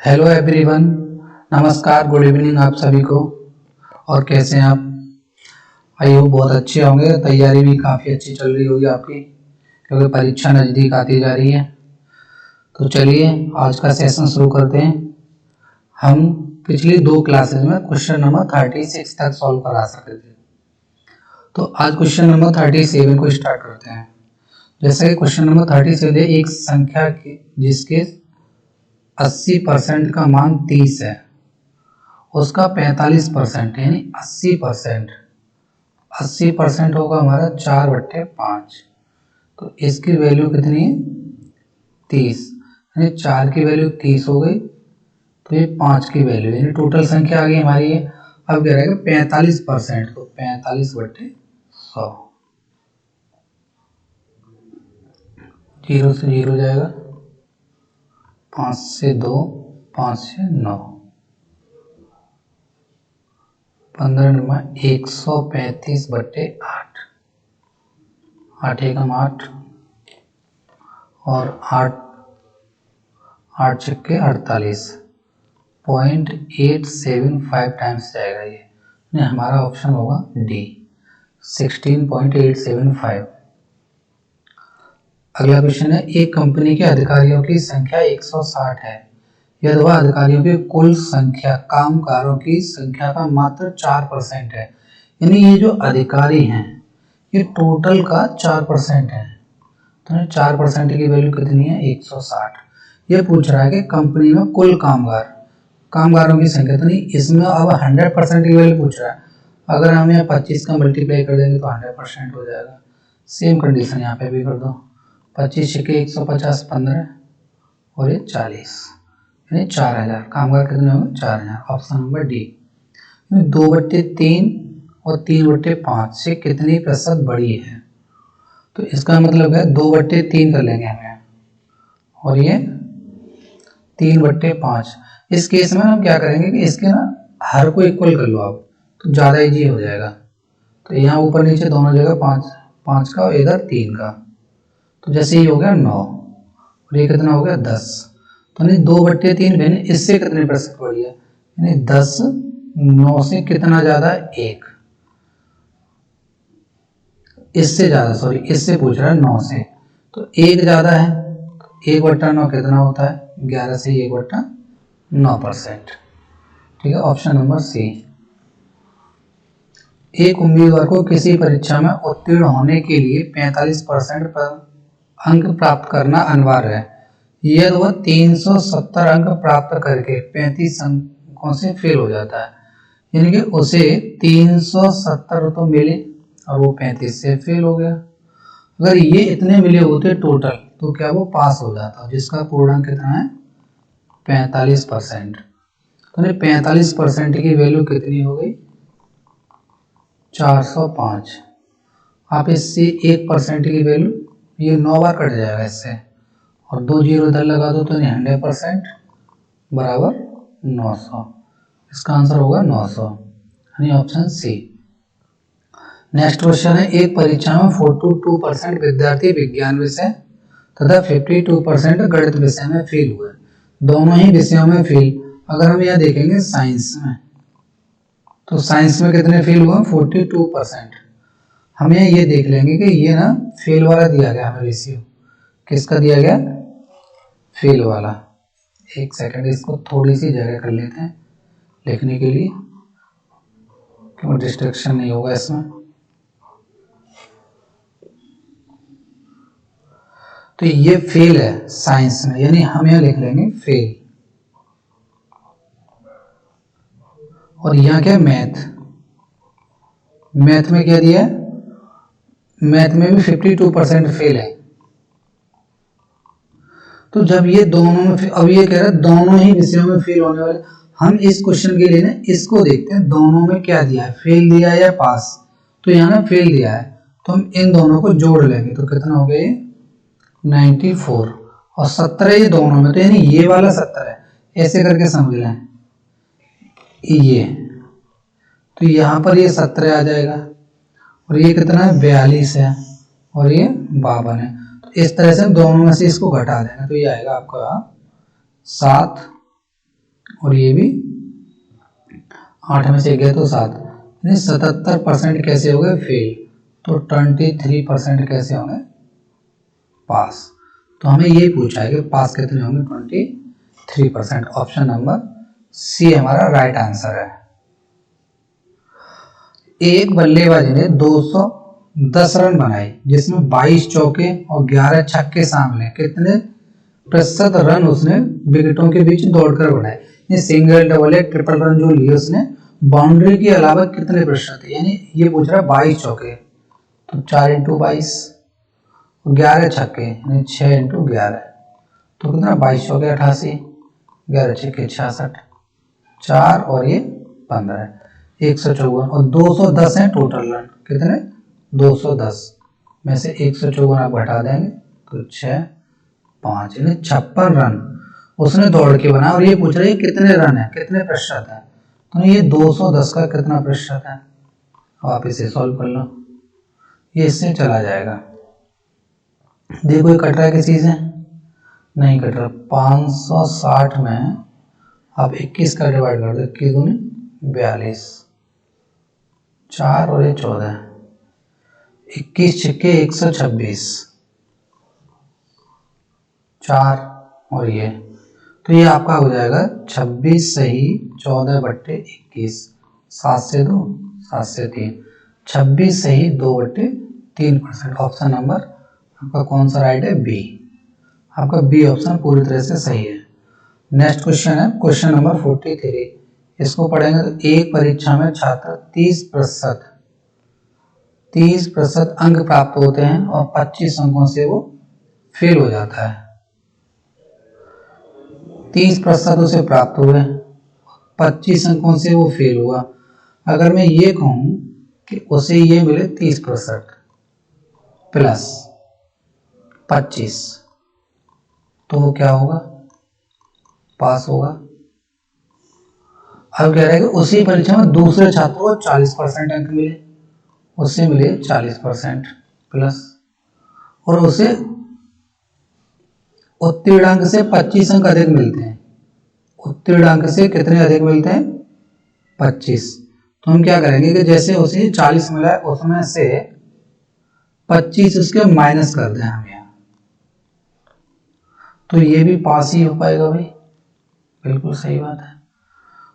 Hello everyone, नमस्कार, good evening आप सभी को। और कैसे हैं आप? आई होप बहुत अच्छे होंगे। तैयारी भी काफ़ी अच्छी चल रही होगी आपकी, क्योंकि परीक्षा नज़दीक आती जा रही है। तो चलिए आज का सेशन शुरू करते हैं। हम पिछली 2 क्लासेस में क्वेश्चन नंबर 36 तक सॉल्व करा सके थे, तो आज क्वेश्चन नंबर 37 को स्टार्ट करते हैं। जैसे कि क्वेश्चन नंबर 37 है, एक संख्या की जिसके 80% का मान 30 है, उसका 45% यानी 80% होगा हमारा 4/5। तो इसकी वैल्यू कितनी है? 30, यानी 4 की वैल्यू 30 हो गई, तो ये 5 की वैल्यू, यानी टोटल संख्या आ गई हमारी ये। अब क्या रहेगा? 45%, तो 45/100। 0 से 0 जाएगा, 5 से 2, 5 से 9, 15 में 135/8, 8 एकम 8 और 8 छक्के 48.875 टाइम्स जाएगा ये। हमारा ऑप्शन होगा डी, 16.875। अगला क्वेश्चन है, एक कंपनी के अधिकारियों की संख्या 160 है, यदि वह अधिकारियों की कुल संख्या कामगारों की संख्या का मात्र 4% है। यानी ये जो अधिकारी हैं ये टोटल का 4% है, तो 4% की वैल्यू कितनी है? 160। ये पूछ रहा है कि कंपनी में कुल कामगारों की संख्या, तो नहीं इसमें अब 100% की वैल्यू पूछ रहा है। अगर हम यहाँ 25 का मल्टीप्लाई कर देंगे तो 100% हो जाएगा। सेम कंडीशन यहाँ पे भी कर दो, 25 छक्के 150, 15 और ये 40, यानी 4000। कामगार कितने होंगे? 4000। Option number D. 2/3 और 3/5 से कितनी प्रतिशत बड़ी है? तो इसका मतलब है 2/3 कर लेंगे हमें, और ये 3/5। इस केस में हम क्या करेंगे कि इसके ना हर को इक्वल कर लो आप, तो ज़्यादा इजी हो जाएगा। तो यहाँ ऊपर नीचे दोनों जगह 5 का और इधर 3 का, तो जैसे ये हो गया 9 और ये कितना हो गया 10। तो नहीं 2/3 बहन इससे कितने प्रतिशत बड़ी है? यानी 10 9 से कितना ज़्यादा है? 1। इससे ज़्यादा, सॉरी इससे पूछ रहा है 9 से, तो 1 ज़्यादा है। 1/9 कितना होता है? 11 से 1/9%। ठीक है, ऑप्शन नंबर सी। एक उम्मीदवार को किसी परीक्षा में उत्तीर्ण होने के लिए 45% अंक प्राप्त करना अनिवार्य है, यदि वह 370 अंक प्राप्त करके 35 अंकों से फेल हो जाता है। यानी कि उसे 370 तो मिले और वो 35 से फेल हो गया। अगर ये इतने मिले होते टोटल, तो क्या वो पास हो जाता, जिसका पूर्णांक कितना है? 45%। तो 45% की वैल्यू कितनी हो गई? 405। आप इससे 1% की वैल्यू, ये 9 बार कट जाएगा इससे, और 2 जीरो इधर लगा दो, तो 100% बराबर 900। इसका आंसर होगा 900, यानी ऑप्शन सी। नेक्स्ट क्वेश्चन है, एक परीक्षा में 42% विद्यार्थी विज्ञान विषय तथा 52% गणित विषय में फेल हुए, दोनों ही विषयों में फेल। अगर हम यह देखेंगे साइंस में, तो साइंस में कितने फेल हुए? 42%। हमें ये देख लेंगे कि ये ना फेल वाला दिया गया हमें रेशियो। किसका दिया गया? फेल वाला। एक सेकंड, इसको थोड़ी सी जगह कर लेते हैं लिखने के लिए, क्यों डिस्ट्रैक्शन नहीं होगा इसमें। तो ये फेल है साइंस में, यानी हम यहाँ लिख लेंगे फेल। और यहाँ क्या? मैथ में क्या दिया है? मैथ में भी 52% फेल है। तो जब ये दोनों में, अब ये कह रहा है दोनों ही विषयों में फेल होने वाले, हम इस क्वेश्चन के लिए ना इसको देखते हैं, दोनों में क्या दिया है, फेल दिया है या पास। तो यहाँ ना फेल दिया है, तो हम इन दोनों को जोड़ लेंगे, तो कितना हो गया ये? 94 और 17 ये दोनों में, तो यानी ये वाला 17 है, ऐसे करके समझ लें ये। तो यहाँ पर ये 17 आ जाएगा, और ये कितना है? 42 है, और ये 52 है। इस तरह से हम दोनों में से इसको घटा देंगे, तो ये आएगा आपका 7 और ये भी 8 में से गए तो 7, यानी 77% कैसे हो गए फेल, तो 23% कैसे होंगे पास। तो हमें ये पूछा है कि पास कितने होंगे 23%। ऑप्शन नंबर सी हमारा राइट आंसर है। एक बल्लेबाज ने 210 रन बनाए जिसमें 22 चौके और 11 छक्के शामिल हैं। कितने प्रतिशत रन उसने विकेटों के बीच दौड़कर बनाए? ये सिंगल डबल ट्रिपल रन जो लिए उसने बाउंड्री के अलावा कितने प्रतिशत, यानी ये पूछ रहा है 22 चौके, तो 4 इंटू 22, 11 छक्के यानी 6 इंटू 11, तो कितना 22 चौके 88, 11 छक्के 66, 4 और ये 15, 154 और 210 है टोटल रन। कितने 210 में से 154 आप घटा देंगे तो 6 5 यानी 56 रन उसने दौड़ के बना। और ये पूछ रही है कितने रन है, कितने प्रतिशत है, तो ये 210 का कितना प्रतिशत है। अब आप इसे सॉल्व कर लो, ये इससे चला जाएगा। देखो ये कट रहा है किसी से, नहीं कट रहा। 560 में आप 21 का डिवाइड कर दो, 21 दूनी 42, 4 और ये 14, 21 छक्के 126, 4 और ये, तो ये आपका हो जाएगा 26 सही 14/21, 7 से 2 7 से 3, 26 सही 2/3%। ऑप्शन नंबर आपका कौन सा राइट है? बी। आपका बी ऑप्शन पूरी तरह से सही है। नेक्स्ट क्वेश्चन है क्वेश्चन नंबर 43। इसको पढ़ेंगे तो एक परीक्षा में छात्र 30% अंक प्राप्त होते हैं और 25 अंकों से वो फेल हो जाता है। 30% उसे प्राप्त हुए, 25 अंकों से वो फेल हुआ। अगर मैं ये कहूं कि उसे ये मिले 30% प्लस 25, तो वो क्या होगा? पास होगा। अब कह रहा है कि उसी परीक्षा में दूसरे छात्र को 40% अंक मिले, उससे मिले 40% प्लस, और उसे उत्तीर्ण अंक से 25 अंक अधिक मिलते हैं। उत्तीर्ण अंक से कितने अधिक मिलते हैं? 25। तो हम क्या करेंगे कि जैसे उसे 40 मिला है उसमें से 25 उसके माइनस कर दें हम यहाँ, तो ये भी पास ही हो पाएगा भाई। बिल्कुल सही बात है।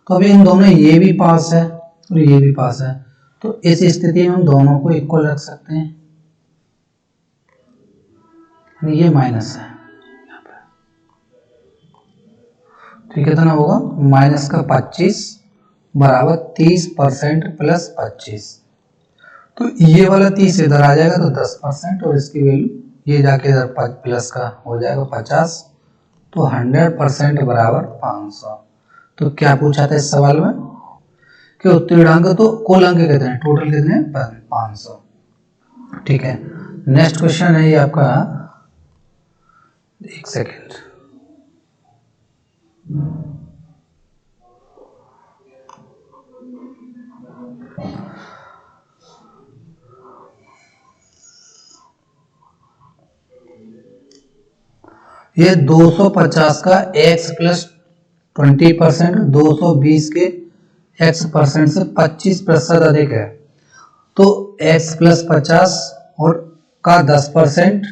तो अभी इन दोनों, ये भी पास है और ये भी पास है, तो इस स्थिति में हम दोनों को इक्वल रख सकते हैं। ये माइनस है, तो कितना होगा? माइनस का 25 बराबर 30% प्लस 25, तो ये वाला 30 इधर आ जाएगा तो 10%, और इसकी वैल्यू ये जाके इधर प्लस का हो जाएगा 50, तो 100% बराबर 500। तो क्या पूछा था इस सवाल में कि उत्तीर्ण अंक, तो कुल अंक कितने हैं, टोटल कितने हैं? 500। ठीक है, नेक्स्ट क्वेश्चन है ये आपका, एक सेकेंड, ये 250 का x प्लस 20%, 220 के x परसेंट से 25% अधिक है, तो x प्लस 50 और का 10%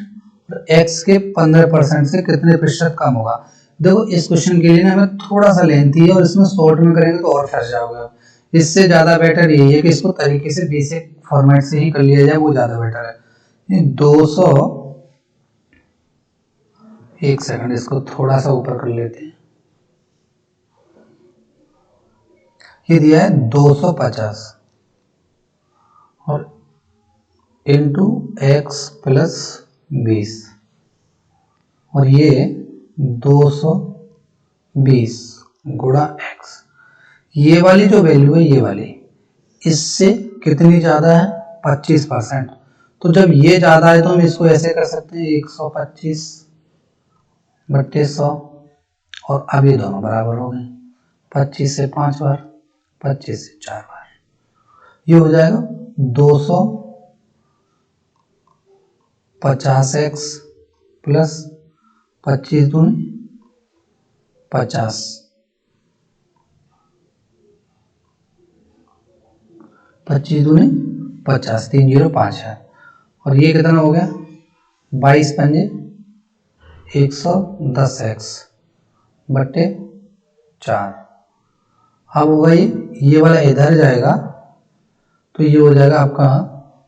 और x के 15% से कितने प्रतिशत कम होगा। देखो इस क्वेश्चन के लिए ना हमें थोड़ा सा लेंथी है और इसमें शॉर्ट में करेंगे तो और फंस जाओगे। इससे ज्यादा बेटर यही है कि इसको तरीके से बेसिक फॉर्मेट से ही कर लिया जाए, वो ज्यादा बेटर है। 200, एक सेकंड इसको थोड़ा सा ऊपर कर लेते हैं। ये दिया है 250 और इंटू एक्स प्लस 20, और ये 220 गुणा एक्स। ये वाली जो वैल्यू है, ये वाली इससे कितनी ज्यादा है? 25%। तो जब ये ज्यादा है तो हम इसको ऐसे कर सकते हैं 125/100, और अब ये दोनों बराबर हो गए। 25 से 5 बार, 25 से 4 बार, ये हो जाएगा 250x प्लस 25 दूनी 50 25 दूनी 50, 305 है। और ये कितना हो गया 22 पंजे 110x बट्टे 4। अब होगा ये वाला इधर जाएगा तो ये हो जाएगा आपका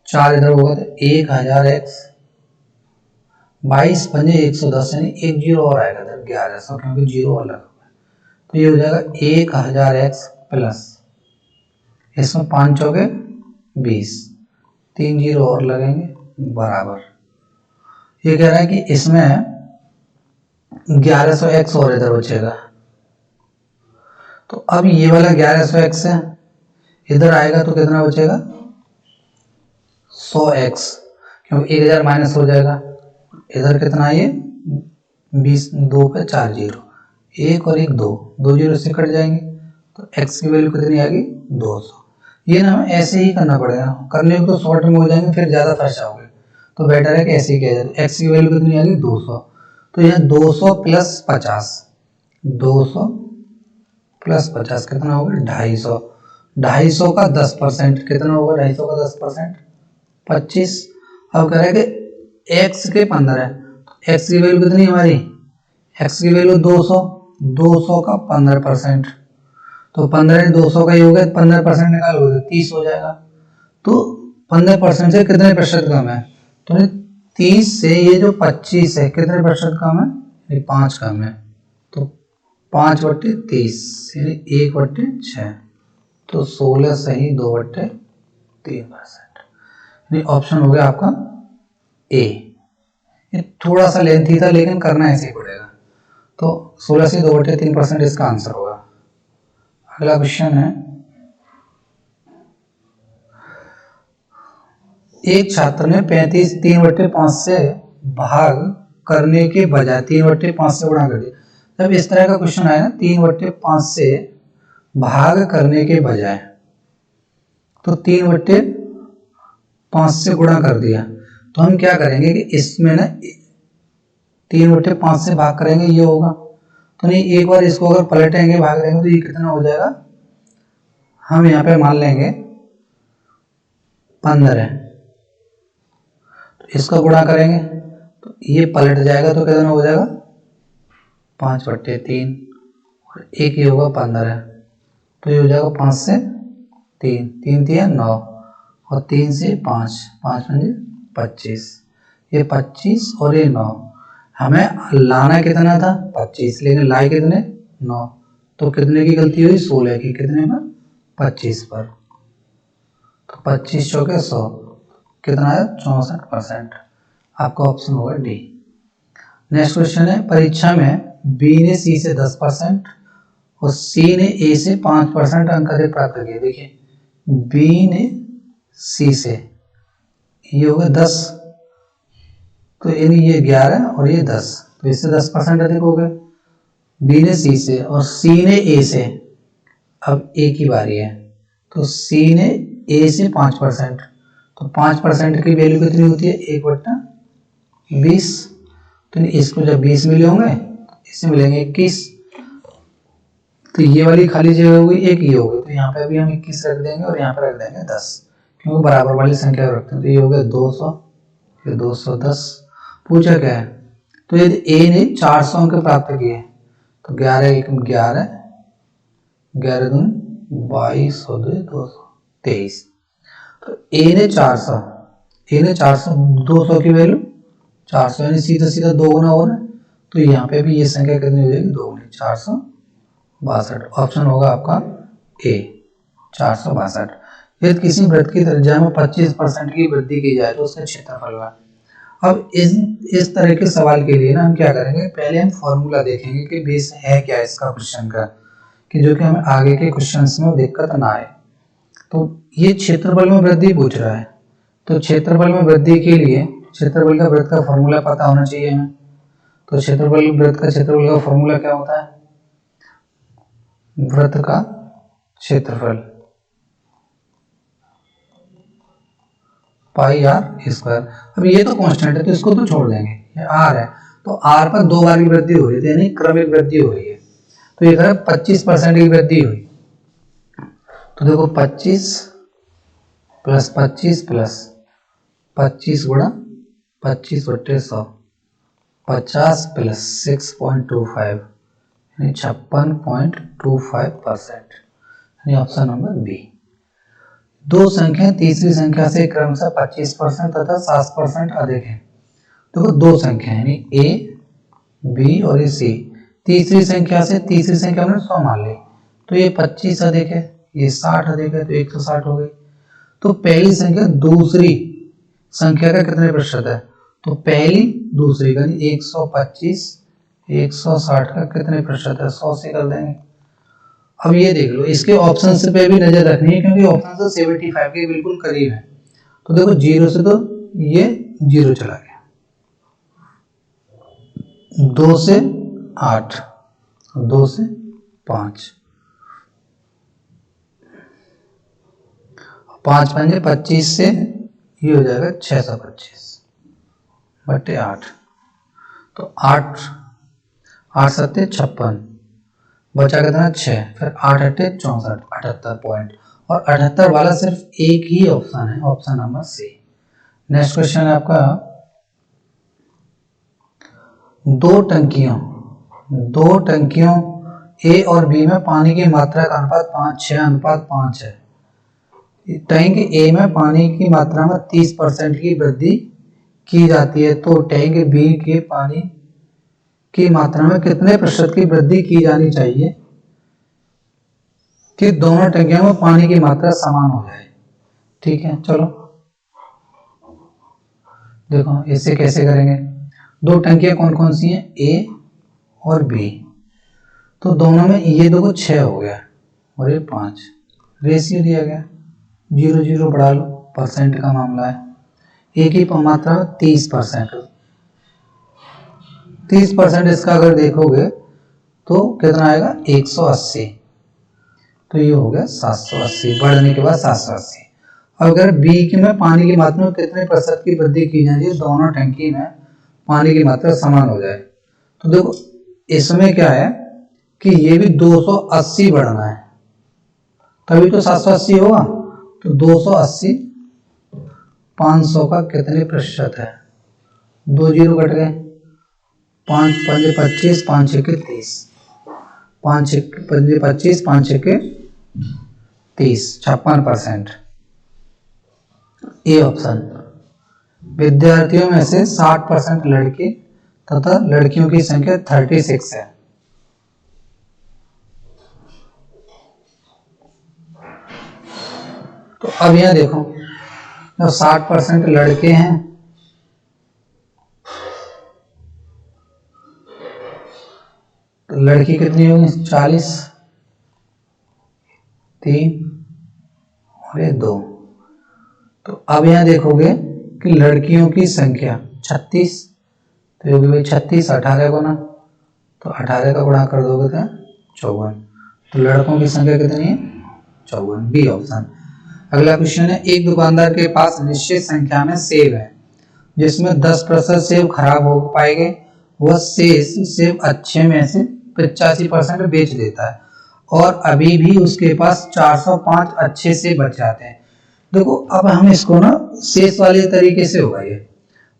4 इधर होगा तो 1000x 22 पंजे 110 यानी एक जीरो और आएगा इधर 1100 क्योंकि जीरो अलग होगा। तो ये हो जाएगा 1000x प्लस इसमें 5 चौके 20 3 जीरो और लगेंगे बराबर। ये कह रहा है कि इसमें 1100x और इधर बचेगा। तो अब ये वाला 1100x है इधर आएगा तो कितना बचेगा 100x क्योंकि 1000 माइनस हो जाएगा। इधर कितना है ये 20 2 पे 4 जीरो 1 और 1 2 जीरो से कट जाएंगे तो x की वैल्यू कितनी आएगी 200। ये ना हमें ऐसे ही करना पड़ेगा, करने को तो शॉर्ट में हो जाएंगे फिर ज़्यादा फंस जाओगे तो बेटर है कि ऐसे ही किया जाए। x की वैल्यू कितनी आ गई 200 तो यह 200 प्लस 50 200 प्लस 50 कितना होगा 250। 250 का 10% कितना होगा 250 का 10% 25। अब कह रहा है कि x के 15 है तो x की वैल्यू कितनी हमारी x की वैल्यू 200 का 15% तो 15 200 का ही हो गया 15% निकालोगे तो 30 हो जाएगा। तो 15% से कितने प्रतिशत कम है तो 30 से ये जो 25 है कितने प्रतिशत कम है 5 कम है तो 5/30 यानी 1/6 तो 16 सही 2/3%। यानी ऑप्शन हो गया आपका ए। ये थोड़ा सा लेंथी था लेकिन करना ऐसे ही पड़ेगा। तो 16 से 2/3% इसका आंसर होगा। अगला क्वेश्चन है एक छात्र ने 35 3/5 से भाग करने के बजाय 3/5 से गुणा कर दिया। जब इस तरह का क्वेश्चन आया ना 3/5 से भाग करने के बजाय तो 3/5 से गुणा कर दिया तो हम क्या करेंगे कि इसमें ना 3/5 से भाग करेंगे ये होगा तो नहीं एक बार इसको अगर पलटेंगे भाग देंगे तो ये कितना हो जाएगा हम यहाँ पे मान लेंगे 15 तो इसका गुणा करेंगे तो ये पलट जाएगा तो कितना हो जाएगा 5/3 और एक ही होगा 15 तो ये हो जाएगा 5 से 3 3 3 9 और 3 से 5 5 25 ये 25 और ये 9 हमें लाना कितना था 25 लेकिन लाए कितने 9 तो कितने की गलती हुई 16 की कितने पर 25 पर तो 25 चौके 100 कितना है 64%। आपका ऑप्शन होगा डी। नेक्स्ट क्वेश्चन है परीक्षा में बी ने सी से 10% और सी ने ए से 5% अंक अधिक प्राप्त किए। देखिए बी ने सी से ये हो गया 10 तो यानी ये 11 और ये 10 तो इससे 10% अधिक हो गए। बी ने सी से और सी ने ए से अब ए की बारी है तो सी ने ए से 5% तो 5% की वैल्यू कितनी होती है 1/20 तो इसको जब 20 मिले होंगे इससे मिलेंगे 21 तो ये वाली खाली जगह होगी एक ही होगी तो यहाँ पे भी हम 21 रख देंगे और यहाँ पे रख देंगे 10 क्योंकि बराबर वाली संख्या रखते हैं तो ये हो गया 200 ये 210। पूछा क्या है तो यदि ए ने 400 अंक प्राप्त किए तो 11 1 11 11 2 22 और 2 223 तो ए ने 400 200 की वैल्यू 400 यानी सीधा सीधा 2 गुना हो रहा है तो यहाँ पे भी ये संख्या कितनी हो जाएगी 2 गुनी 462। ऑप्शन होगा आपका ए 462। यदि किसी वृत्त की त्रिज्या में 25% की वृद्धि की जाए तो उसका क्षेत्रफल है। अब इस तरह के सवाल के लिए ना हम क्या करेंगे पहले हम फॉर्मूला देखेंगे कि बेस है क्या इसका क्वेश्चन का कि जो कि हमें आगे के क्वेश्चंस में दिक्कत ना आए। तो ये क्षेत्रफल में वृद्धि पूछ रहा है तो क्षेत्रफल में वृद्धि के लिए क्षेत्रफल का वृत्त का फॉर्मूला पता होना चाहिए हमें। तो क्षेत्रफल वृत्त का क्षेत्रफल का फॉर्मूला क्या होता है वृत्त का क्षेत्रफल पाई r स्क्वायर। अब ये तो कांस्टेंट है तो इसको तो छोड़ देंगे ये r है तो r पर 2 बार की वृद्धि हो रही है यानी क्रमिक वृद्धि हो रही है तो ये 25% की वृद्धि हुई तो देखो 25 प्लस 25 गुणा 25/100, 50 प्लस 6.25 यानी 56.25%, यानी ऑप्शन नंबर बी। दो संख्या तीसरी संख्या से क्रमशः 25% तथा 60% अधिक है। देखो दो संख्या यानी ए बी और ये सी, तीसरी संख्या से तीसरी संख्या हमने 100 मान ली, तो ये 25 अधिक है, ये 60 अधिक है, तो 160 हो गई। तो पहली संख्या दूसरी संख्या का कितने प्रतिशत है, तो पहली दूसरी का 125 160 का कितने प्रतिशत है, 100 से कर देंगे। अब ये देख लो, इसके ऑप्शन से पे भी नजर रखनी है क्योंकि ऑप्शन तो 75 के बिल्कुल करीब है। तो देखो 0 से तो ये 0 चला गया, 2 से 8, 2 से 5, 5 पंजे 25 से ये हो जाएगा 625/8। तो 8 7 56, बचा कितना 6, फिर 8 8 64, 78 पॉइंट, और 78 वाला सिर्फ एक ही ऑप्शन है, option number C. Next question है आपका, दो टंकियों ए और बी में पानी की मात्रा का अनुपात 5:6:5 है। टैंक ए में पानी की मात्रा में 30% की वृद्धि की जाती है, तो टैंक बी के पानी की मात्रा में कितने प्रतिशत की वृद्धि की जानी चाहिए कि दोनों टंकियों में पानी की मात्रा समान हो जाए। ठीक है, चलो देखो इसे कैसे करेंगे। दो टंकियां कौन कौन सी हैं, ए और बी, तो दोनों में ये देखो 6 हो गया और ये 5, रेशियो दिया गया 0 0 बढ़ा लो, परसेंट का मामला है। एक ही मात्रा 30%, 30% इसका अगर देखोगे तो कितना आएगा 180, तो ये हो गया 780, बढ़ने के बाद 780। अगर बी में पानी की मात्रा में कितने प्रतिशत की वृद्धि की जाए, दोनों टंकी में पानी की मात्रा समान हो जाए, तो देखो इसमें क्या है कि ये भी 280 बढ़ना है, तभी तो 780 होगा। तो 280 500 का कितने प्रतिशत है, 2 0 कट गए, 5 पंजे 25, 5 छक्के 30, 5 पंजे 25, 5 छक्के 30, 56%। A option. विद्यार्थियों में से 60% लड़के तथा लड़कियों की संख्या 36 है। तो अब यहां देखो, जब 60% लड़के हैं तो लड़की कितनी होगी, 40, 3 और ये 2। तो अब यहां देखोगे कि लड़कियों की संख्या 36, तो ये होगी भाई 36, 18 गुना, तो 18 का गुणा कर दोगे तो 54, तो लड़कों की संख्या कितनी है 54, बी ऑप्शन। अगला क्वेश्चन है, एक दुकानदार के पास निश्चित संख्या में सेब है जिसमें 10% सेब खराब हो पाएंगे, वह शेष सेब अच्छे में से 85% बेच देता है और अभी भी उसके पास 405 अच्छे से बच जाते हैं। देखो अब हम इसको ना शेष वाले तरीके से होगा ये,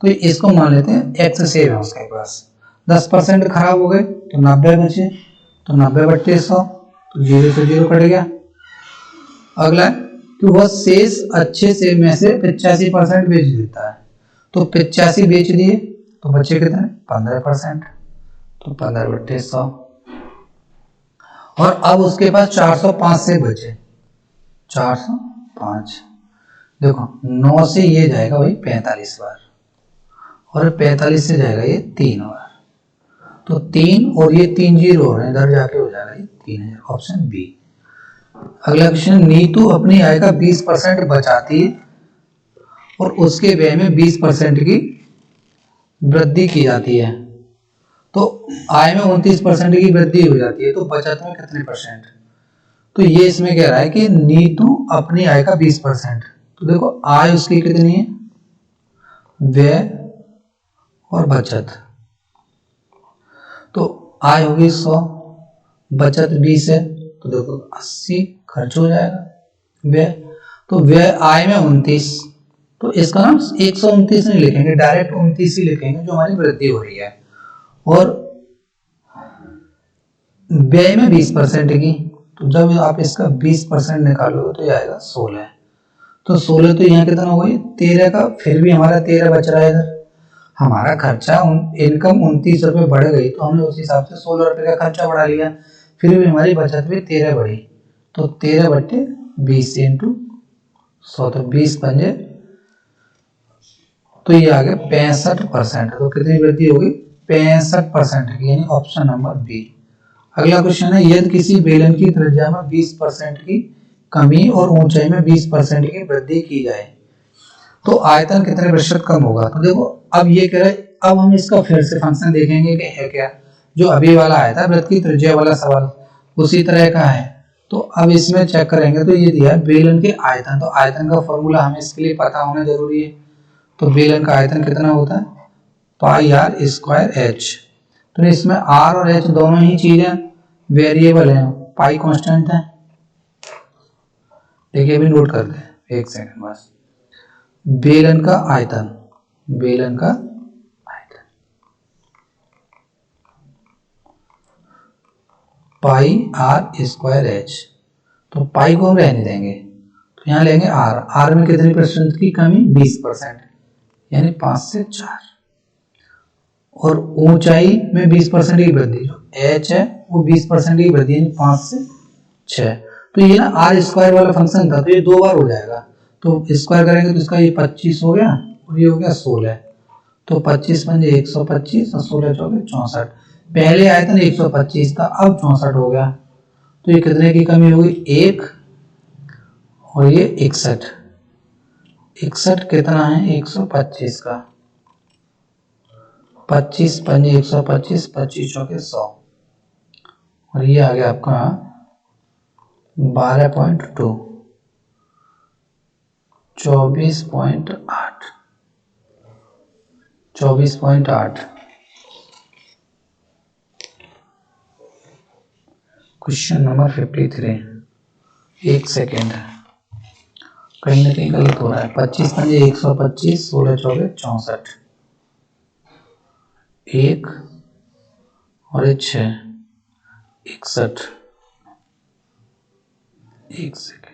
तो इसको मान लेते हैं एक्स सेब है उसके पास, 10% खराब हो गए तो 90 बचे, तो 90/100, तो 0 से 0 कट गया। अगला कि वह शेष अच्छे सेब में से 85% बेच देता है, तो 85 बेच दिए तो बचे कितने 15%, तो 15/100, और अब उसके पास 405 से बचे, 405, देखो 9 से ये जाएगा वही 45 बार और 45 से जाएगा ये 3 बार, तो 3 और ये 3 0 हो रहे हैं, इधर जाके हो जाएगा ये 3000, ऑप्शन बी। अगला क्वेश्चन, नीतू अपनी आय का 20% बचाती है और उसके व्यय में 20% की वृद्धि की जाती है, तो आय में 29% की वृद्धि हो जाती है, तो बचत में कितने परसेंट। तो ये इसमें कह रहा है कि नीतू अपनी आय का 20%, तो देखो आय उसकी कितनी है, व्यय और बचत, तो आय होगी 100, बचत 20 है, तो देखो 80 खर्च हो जाएगा व्यय, तो व्यय आय में 29, तो इसका नाम 129 नहीं लिखेंगे, डायरेक्ट 29 ही लिखेंगे जो हमारी वृद्धि हो रही है। और व्यय में 20% की, तो जब आप इसका 20% निकालोगे तो ये आएगा 16। तो 16 तो यहाँ कितना हो गई 13 का, फिर भी हमारा 13 बच रहा है इधर। हमारा खर्चा इनकम 29 रुपये बढ़ गई तो हमने उस हिसाब से 16 रुपये का खर्चा बढ़ा लिया, फिर भी हमारी बचत भी 13 बढ़ी। तो 13/20 इंटू 100, तो 20×5, तो ये आ गया 65%। तो कितनी वृद्धि होगी 65% की, यानी ऑप्शन नंबर बी। अगला क्वेश्चन है, यदि किसी बेलन की त्रिज्या में 20% की कमी और ऊंचाई में 20% की वृद्धि की जाए तो आयतन कितने प्रतिशत कम होगा। तो देखो अब ये कह रहे, अब हम इसका फिर से फंक्शन देखेंगे कि है क्या, जो अभी वाला आया था वृत्त की त्रिज्या वाला सवाल उसी तरह का है। तो अब इसमें चेक करेंगे तो ये दिया है बेलन के आयतन, तो आयतन का फॉर्मूला हमें इसके लिए पता होना जरूरी है। तो बेलन का आयतन कितना होता है πr²h। तो इसमें r और h दोनों ही चीजें वेरिएबल हैं, पाई कांस्टेंट है। देखिए अभी नोट करते हैं, एक सेकंड बस। बेलन का आयतन, बेलन का आयतन πr²h, तो पाई को हम रहने देंगे, तो यहाँ लेंगे r। r में कितनी परसेंट की कमी 20%, यानी 5 से 4। और ऊंचाई में 20% की वृद्धि, जो h है वो 20% की वृद्धि, यानी 5 से 6। तो ये ना r² वाला फंक्शन था, तो ये 2 बार हो जाएगा, तो स्क्वायर करेंगे तो इसका ये 25 हो गया और ये हो गया 16। तो 25×5 125 और 16×4 64। पहले आयतन 125 था, अब 64 हो गया। तो ये कितने की कमी होगी 1 और ये 61। 61 कितना है 125 का, 25×5 125, 25×4 100, और ये आ गया आपका 12.2, 24.8, 24.8। क्वेश्चन नंबर 53, एक सेकेंड है, कहीं ना कहीं गलत हो रहा है। 25×5 125, 16×4 64, 1 और 6 61। एक सेकेंड,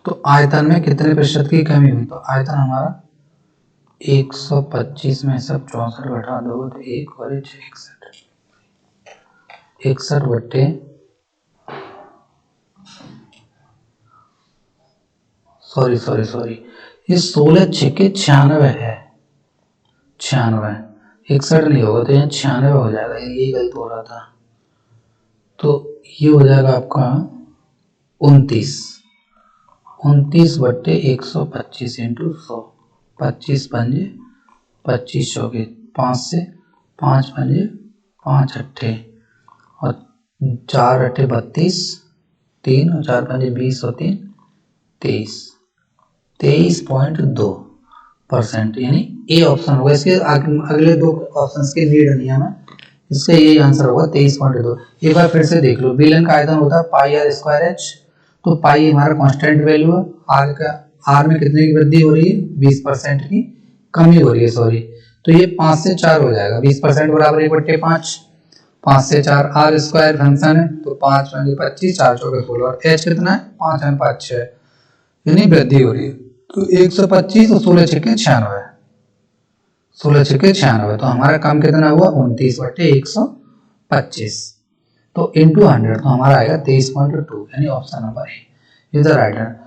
तो आयतन में कितने प्रतिशत की कमी हुई। तो आयतन हमारा 125 में सब 64 घटा दो तो 1 और 61, 61 बट्टे सॉरी ये 16×6 96 है, 96, 61 नहीं होगा, तो यहाँ 96 हो जाएगा, ये गलत हो रहा था। तो ये हो जाएगा आपका 29 बट्टे 125 इंटू 100, 25×5 25×4 5 से 5×5 5 अट्ठे और 4 अट्ठे 32, 3 और 4×5 20 और 3 23, 23.2%, यानी ए ऑप्शन होगा। इसके अगले 2 ऑप्शंस की नीड नहीं है हमें, इसका यही आंसर होगा 23.2। एक बार फिर से देख लो, बेलन का आयतन होता है πr²h, तो पाई हमारा कांस्टेंट वैल्यू है, आर में कितने की वृद्धि हो रही है 20% की कमी हो रही है, सॉरी। तो ये 5 से 4 हो जाएगा, 20% बराबर 1/5, 5 से 4 r² फंक्शन है, तो 5×5 25, 4×4 16, और h कितना है 5×5 6, यानी वृद्धि हो रही है। तो 125 और 16×6 96, 16×6 96, तो हमारा काम कितना हुआ 29/125, तो इंटू 100, तो हमारा आएगा 23.2, यानी option number A is the right answer.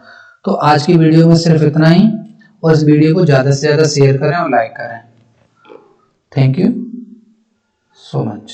तो आज की वीडियो में सिर्फ इतना ही, और इस वीडियो को ज़्यादा से ज़्यादा शेयर करें और लाइक करें। Thank you so much.